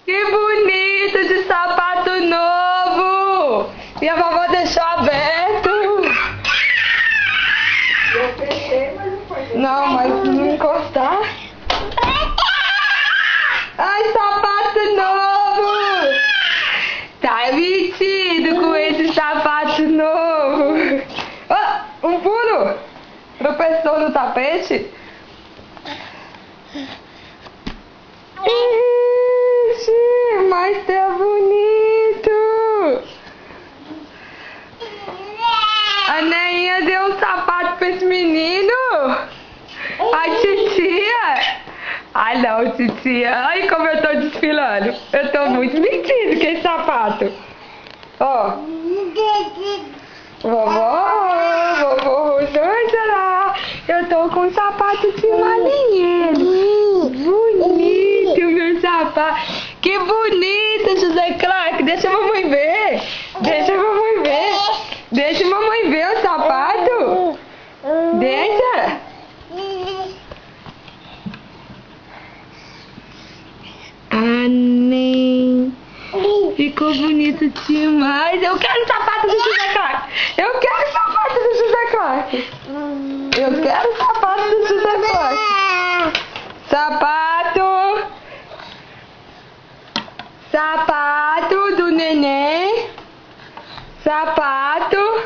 Que bonito de sapato novo! E a vovó deixou aberto. Eu fechei, mas não foi. Não, mas não encostar. Ai, sapato novo! Tá vestido com esse sapato novo. Ah, um pulo! Tropeçou no tapete. Ixi, mas tá bonito! A Neinha deu um sapato pra esse menino! A titia! Ai não, titia! Ai como eu tô desfilando! Eu tô muito mentindo com esse sapato! Ó! Vovó Rosângela! Eu tô com um sapato de marinheiro! Bonito meu sapato! Que bonito, José Clark! Deixa a mamãe ver! Deixa a mamãe ver! Deixa a mamãe ver o sapato! Deixa! Ah, nem! Ficou bonito demais! Eu quero o sapato do José Clark! Eu quero o sapato do José Clark! Eu quero o sapato do José Clark! Sapato! Sapato do neném! Sapato!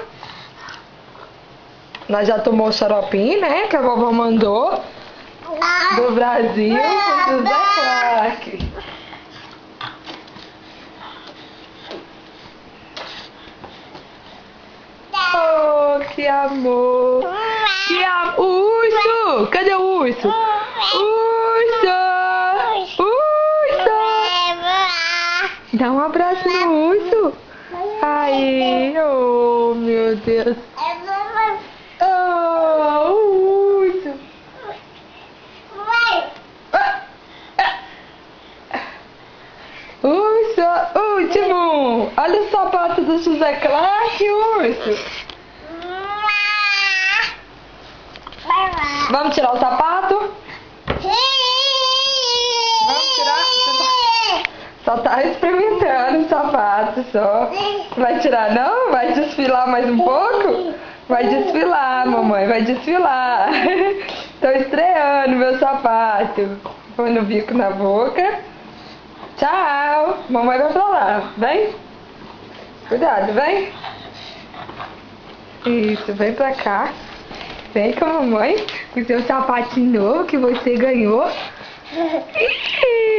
Nós já tomou o xaropinho, né? Que a vovó mandou do Brasil pro José Clark. Oh, que amor! Que amor! Urso! Cadê o urso? Urso! Urso! Dá um abraço no urso! Ai, oh meu Deus! Oh, o urso! Urso! Último! Olha o sapato do José Clark, urso! Vamos tirar o sapato? Vamos tirar? Só tá experimentando o sapato, só. Vai tirar não? Vai desfilar mais um pouco? Vai desfilar, mamãe, vai desfilar. Tô estreando meu sapato. Põe no bico na boca. Tchau. Mamãe vai pra lá. Vem. Cuidado, vem. Isso, vem pra cá. Vem com a mamãe, com o seu sapatinho novo que você ganhou.